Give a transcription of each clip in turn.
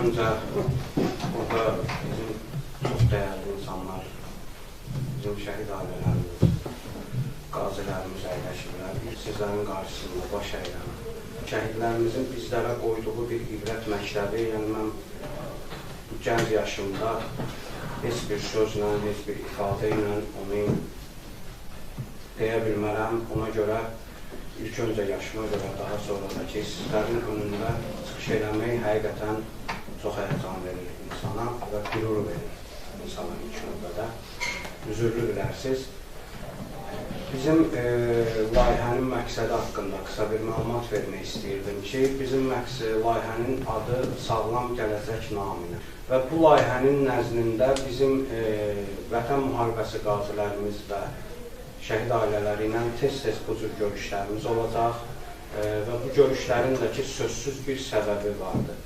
öncə burada bizim çox dəyərli insanlar, bizim şəhid ailələrimiz, qazilərimiz əyləşirlər. Sizlərin qarşısında baş əyilən, şəhidlərimizin bizlərə qoyduğu bir ibrət məktəbi, yəni mən bu gənc yaşımda heç bir sözlə, heç bir ifadə ilə onu deyə bilmərəm. Ona görə ilk öncə yaşıma görə, daha sonra da ki, sizlərin önündə çıxış eləmək həqiqətən çox həyəcan verir insana və qürur verir insana ilk növbədə. Üzürlü bilərsiniz. Bizim layihənin məqsədi haqqında qısa bir məlumat vermək istəyirdim ki, bizim layihənin adı Sağlam Gələcək naminə. Və bu layihənin nəzdində bizim vətən müharibəsi qazilərimiz və şəhid ailələri ilə tez-tez bu cür görüşlərimiz olacaq və bu görüşlərin də ki, sözsüz bir səbəbi vardır.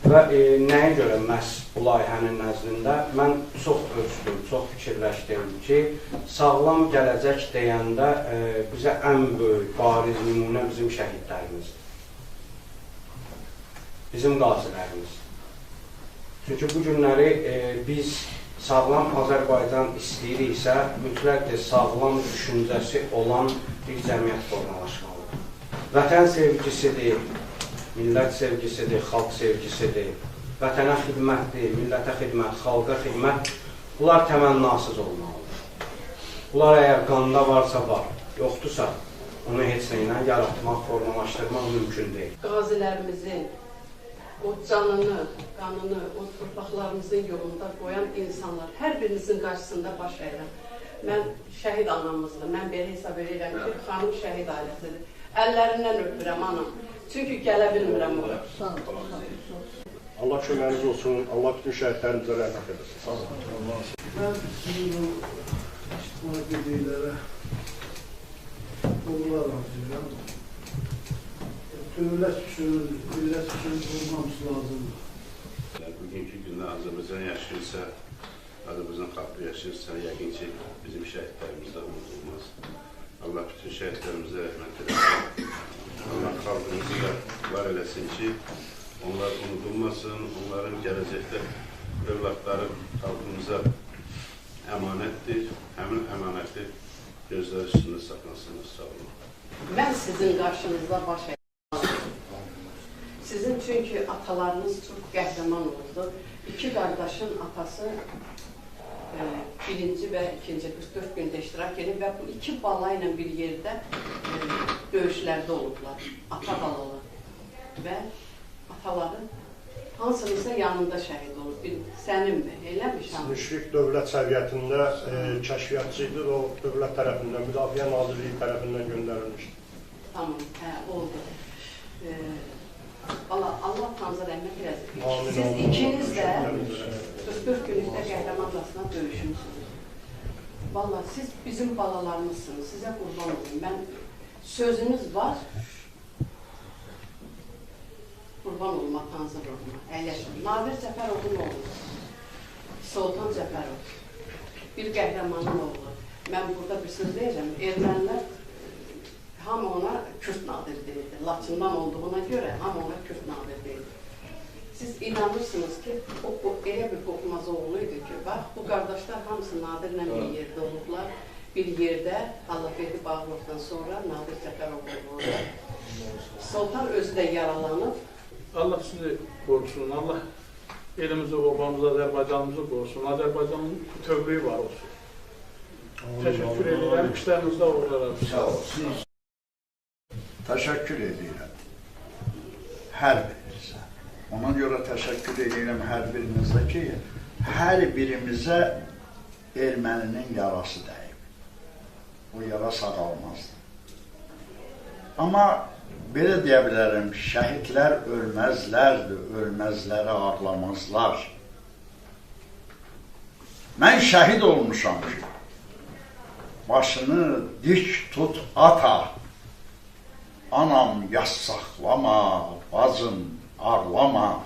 Və nəyə görə məhz bu layihənin nəzdində mən çox ölçdüm, çox fikirləşdim ki, sağlam gələcək deyəndə bizə ən böyük, bariz nümunə bizim şəhidlərimizdir. Bizim qazilərimizdir. Çünki bu günləri biz sağlam Azərbaycan istəyiriksə, mütləqdir sağlam düşüncəsi olan bir cəmiyyət formalaşmalıdır. Vətən sevgisidir, millət sevgisidir, xalq sevgisidir, vətənə xidmətdir, millətə xidmət, xalqa xidmət, bunlar təmənnasız olmalıdır. Bunlar əgər qanda varsa var, yoxdursa, onu heç nəylə yaratmaq, formalaşdırmaq mümkün deyil. Qazilərimizin o canını, qanını, o torpaqlarımızın yolunda qoyan insanlar hər birinizin qarşısında baş əyirəm. Mən şəhid anamızdır, mən belə hesab edirəm ki, xanım şəhid ailəsidir. Əllərindən öpürəm anam, çünki gələ bilmirəm ora. Allah köməyiniz olsun, Allah bütün şəhidlərimizə rəhmət edesin. Sağ olun. Mən sizin bu iştirak edillərə uğurlar arzulayıram. Dövlət üçün, millət üçün olmamız lazımdır. Bugünkü gündə Azərbaycan yaşayırsa, Azərbaycan xalqı yaşayırsa, yəqin ki, bizim şəhidlərimiz də unudulmaz. Allah bütün şəhidlərimizə rəhmət edesin. Allah xalqımızı da var eləsin ki, onlar unudulmasın, onların gələcəkdə övladları xalqımıza əmanətdir, həmin əmanəti gözlər üstündə saxlasınız, sağ olun. Mən sizin qarşınızda baş əyirəm. Sizin çünki atalarınız çox qəhrəman oldu. İki qardaşın atası birinci və ikinci 44 gündə iştirak edib və bu iki bala ilə bir yerdə döyüşlərdə olublar. Ata balalı və ataları hansınızsa yanında şəhid olub. Səninmi? Eləmiş hanım? Müşfiq dövlət səviyyətində kəşfiyyatçıydı, o dövlət tərəfindən, Müdafiə Nazirliyi tərəfindən göndərilmişdi. Tamam, oldu. Allah tanrıza rəhmət eləsin. Siz ikiniz də 44 günlükdə qəhrəmanlasına döyüşmüşsünüz. Valla siz bizim balalarımızsınız, sizə qurban olun. Mən sözünüz var, qurban olma tanrıza ruhuna, əyləşin. Nadir Cəfərovun oğlu, Sultan Cəfərov, bir qəhrəmanın oğlu. Mən burada bir söz deyəcəm, ermənilər hamı ona Kürt Nadir deyirdi. Laçından olduğuna görə hamı ona Kürt Nadir deyirdi. Siz inanırsınız ki, o elə bir qoxmaz oğluydu ki, bax, bu qardaşlar hamısı Nadirlə bir yerdə olublar. Bir yerdə Allahverdi Bağlıqdan sonra Nadir Cəfərov oldu. Sultan özü də yaralanıb. Allah sizi qorusun, Allah elimizi, obamızı, Azərbaycanımızı qorusun. Azərbaycanın tövbəyi var olsun. Təşəkkür edirəm, işlərinizdə uğurlar. Sağ olsun. Təşəkkür edirəm hər birinizə. Ona görə təşəkkür edirəm hər birinizə ki, hər birimizə erməninin yarası dəyib. O yara sağalmazdı. Amma belə deyə bilərəm, şəhidlər ölməzlərdir, ölməzləri ağlamazlar. Mən şəhid olmuşam ki, başını dik tut ata, anam yas saxlama, bacım ağlama,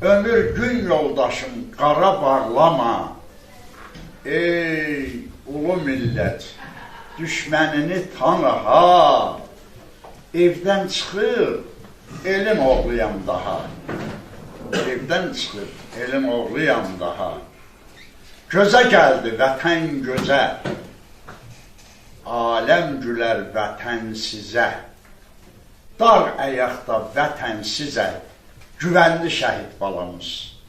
ömür gün yoldaşım qara bağlama, ey ulu millət, düşmənini tanı ha, evdən çıxır, elin oğluyam daha. evdən çıxıb, elin oğluyam daha. Gözə gəldi vətən gözə, aləm gülər vətən sizə. Dar əyaqda vətən sizə, güvənli şəhid balamız.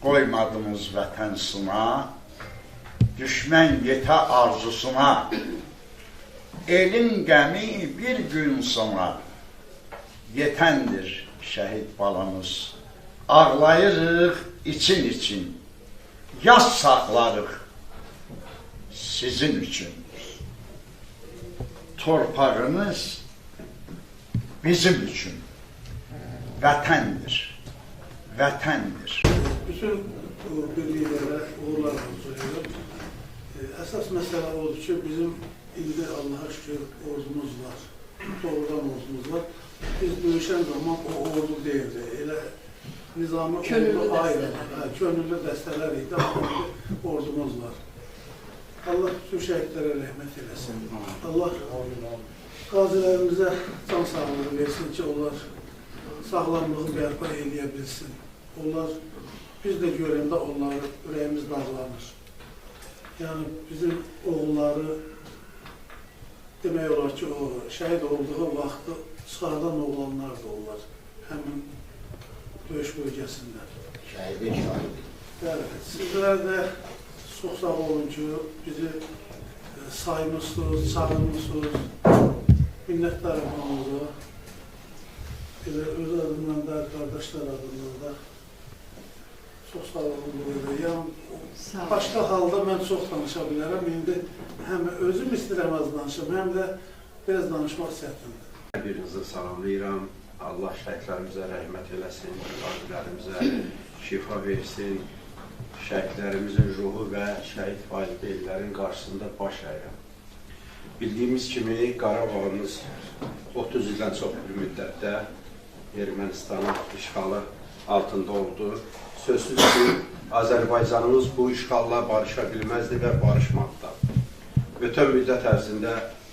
Qoymadınız vətən sına, düşmən yetə arzusuna. Elin qəmi bir gün sonra, yetəndir şəhid balamız. Ağlayırıq için, yas saxlarıq sizin üçün. Torpağınız bizim üçün vətəndir, vətəndir. Bütün birliklərə uğurlarımız duyuyor. Əsas məsələ odur ki, bizim indi Allah'a şükür ordumuz var, doğrudan ordumuz var. Biz döyüşən zaman o ordu deyildi. Elə nizami ordu ayrı, könüllü dəstələr idi, ordumuz var. Allah bütün şəhidlərə rəhmət eləsin. Allah qazilərimizə can sağlığı versin ki, onlar sağlamlığı bərpa eləyə bilsin. Onlar, biz də görəndə onları ürəyimiz dağlanır. Yəni, bizim oğulları demək olar ki, o şəhid olduğu vaxtı çıxardan oğlanlar da onlar, həmin döyüş bölgəsində. Şəhidin şahidi. Bəli, sizlər də çox sağ olun ki, bizi saymışsınız, çağırmışsınız, minnətdarım hamıza. Elə öz adından da, qardaşlar adından da çox sağ olun burada. Yəni, başqa halda mən çox danışa bilərəm. İndi həm özüm istəyirəm az danışım, həm də biraz danışmaq çətindir. Hər birinizi salamlayıram. Allah şəhidlərimizə rəhmət eləsin, qazilərimizə şifa versin, şəhidlərimizin ruhu və şəhid valideynlərin qarşısında baş əyirəm. Bildiyimiz kimi, Qarabağımız 30 ildən çox bir müddətdə Ermənistanın işğalı altında oldu. Sözsüz ki, Azərbaycanımız bu işğalla barışa bilməzdi və barışmadı da. Ötən müddət ərzində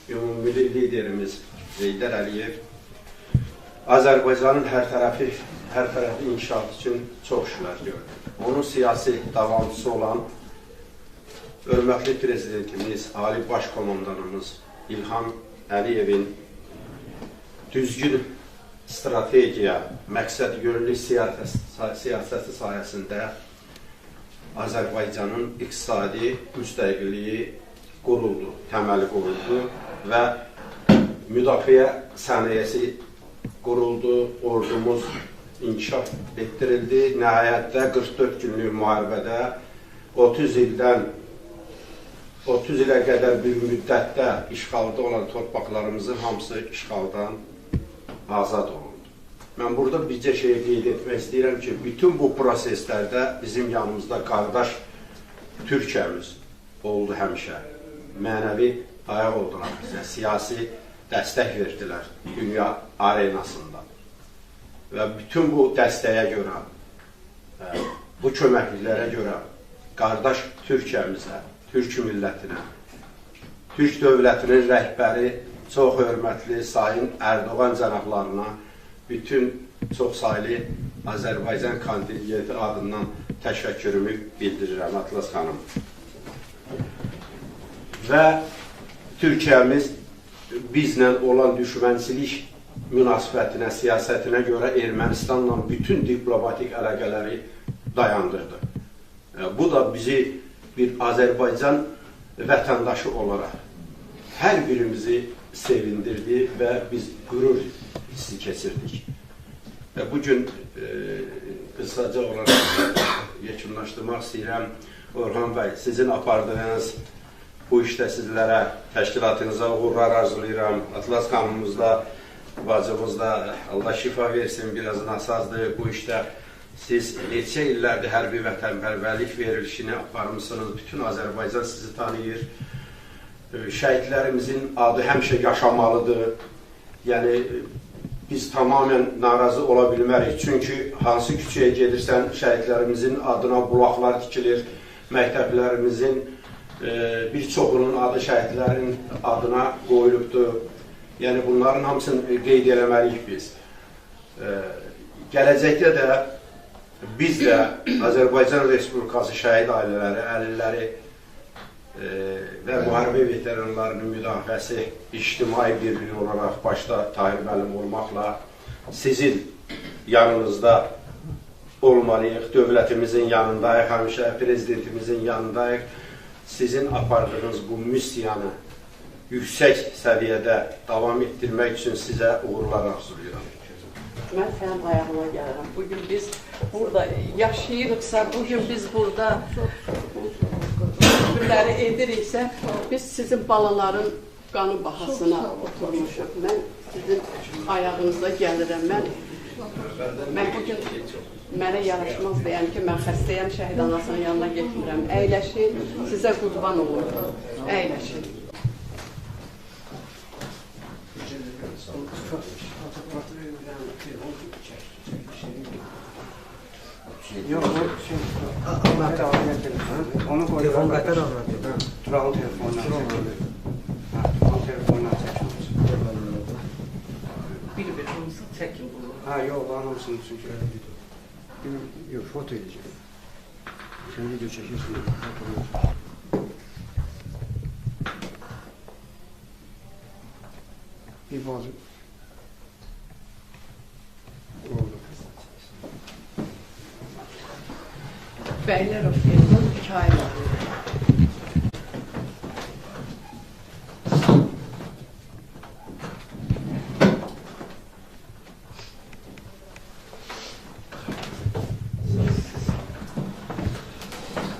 ümumilli liderimiz Heydər Əliyev Azərbaycanın hər tərəfi inkişaf üçün çox işlər gördü. Onun siyasi davamçısı olan hörmətli prezidentimiz, Ali Baş Komandanımız İlham Əliyevin düzgün strategiya, məqsəd yönlü siyasəti sayəsində Azərbaycanın iqtisadi müstəqilliyi quruldu, təməli quruldu və müdafiə sənayesi quruldu, ordumuz inkişaf etdirildi. Nəhayətdə 44 günlük müharibədə 30 ilə qədər bir müddətdə işğalda olan torpaqlarımızın hamısı işğaldan azad olundu. Mən burada bircə şeyi qeyd etmək istəyirəm ki, bütün bu proseslərdə bizim yanımızda qardaş Türkiyəmiz oldu həmişə. Mənəvi ayaq oldular bizə, siyasi dəstək verdilər dünya arenasında. Və bütün bu dəstəyə görə, bu köməkliklərə görə qardaş Türkiyəmizə, Türk millətinə, Türk dövlətinin rəhbəri çox hörmətli Sayın Ərdoğan cənablarına bütün çox saylı Azərbaycan kontingenti adından təşəkkürümü bildirirəm, Atlas xanım. Və Türkiyəmiz bizlə olan düşmənçilik münasibətinə, siyasətinə görə Ermənistanla bütün diplomatik əlaqələri dayandırdı. Bu da bizi bir Azərbaycan vətəndaşı olaraq hər birimizi sevindirdi və biz qürur hissi keçirdik. Və bugün qısaca olaraq yekunlaşdırmaq istəyirəm. Orhan bəy, sizin apardığınız bu işdə sizlərə, təşkilatınıza uğurlar arzulayıram. Atlas xanımımız da, bacımız da Allah şifa versin, biraz nasazdır bu işdə. Siz neçə illərdir hərbi vətənpərvərlik verilişini aparmışsınız, bütün Azərbaycan sizi tanıyır. Şəhidlərimizin adı həmişə yaşamalıdır. Yəni, biz tamamən narazı ola bilmərik. Çünki hansı küçəyə gedirsən, şəhidlərimizin adına bulaqlar tikilir, məktəblərimizin bir çoxunun adı şəhidlərin adına qoyulubdur. Yəni, bunların hamısını qeyd eləməliyik biz. Gələcəkdə də biz də Azərbaycan Respublikası şəhid ailələri, əlilləri və müharibə veteranlarının müdafiəsi ictimai birliyi olaraq başda Tahir müəllim olmaqla sizin yanınızda olmalıyıq, dövlətimizin yanındayıq, həmişə prezidentimizin yanındayıq. Sizin apardığınız bu missiyanı yüksək səviyyədə davam etdirmək üçün sizə uğurlar arzulayıram. Mən sənin ayağına gəlirəm. Bugün biz burada yaşayırıqsa, bugün biz burada günləri ediriksə, biz sizin balaların qanı bahasına oturmuşuq. Mən sizin ayağınızda gəlirəm. Mən bugün mənə yaraşmaz deyəm ki, mən xəstəyəm, şəhid anasının yanına getmirəm. Əyləşin, sizə qurban olur. Əyləşin. Yok, anlattı abi telefonu. Onu koydu. Telefon kadar anlattı. Tural'ın telefonuna çekildi. Onun telefonuna çekildi. Bir-birimizi çəkin bunu. Ha yok, anlamsın çünkü. Yok, foto edeceğim. Sen video çekiyorsun. Bir bazı oldu. Bəylər oxuyacaq, hikayə var.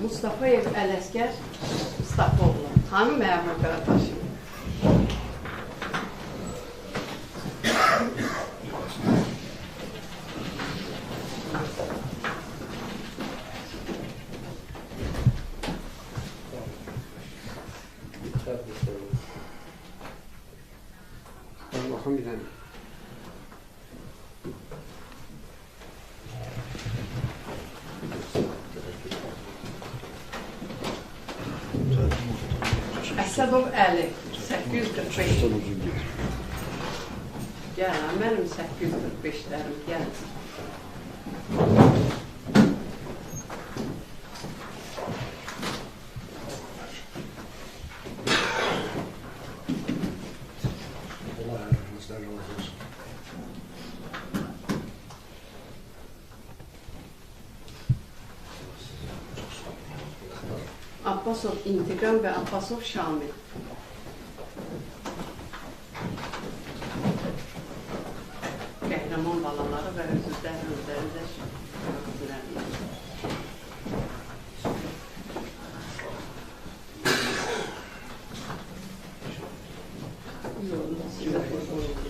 Mustafayev Ələsgər Mustafaoğlu, hanı məmur qardaşım? Bakın bir tane. Əsədov Əli, 845. Gəl, mənim 845-lərim, gəl. Abbasov İntiqam və Abbasov Şamil. Qəhrəman balaları və özlərində sizə qurban olun.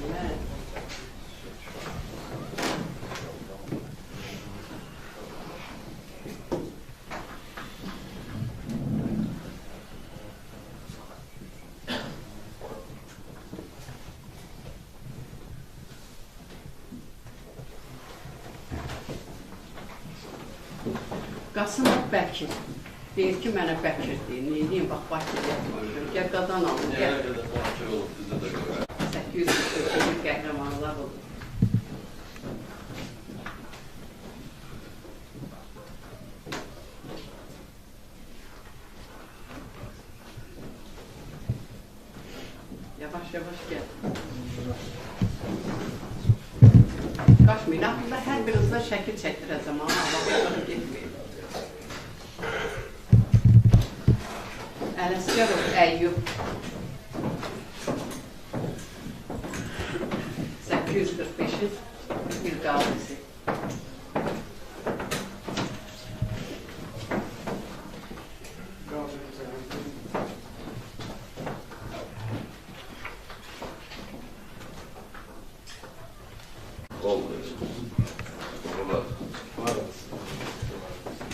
Qasımov Bəkir. Deyir ki, mənə Bəkir deyir. Neydeyim, bax, Bakıya qoyuyor. Gəl, qadan alın, gəl. 841 qəhrəmanlar olur. Yavaş-yavaş gəl. Qaçmayın, aklında hər birinizdən şəkil çəkdirəcəm, ama Allah getməyin. Ələsgərov Əyyub 845-in bir qazisi.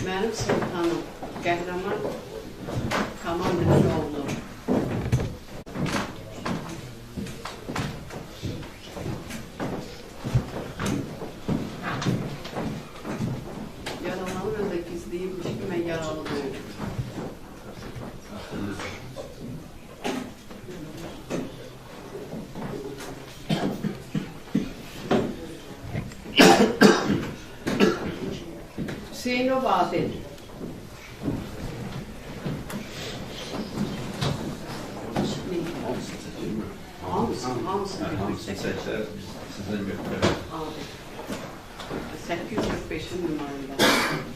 Mənim sultanım, qəhrəman Kamal Müslüoğlu. Yaralanı mən də gizləyibmiş ki, mən yaralı deyim. Hüseynov Adil. Hamısı Hamısını seçsək, sizdən götürək. Adil. 845-in nümayəndə.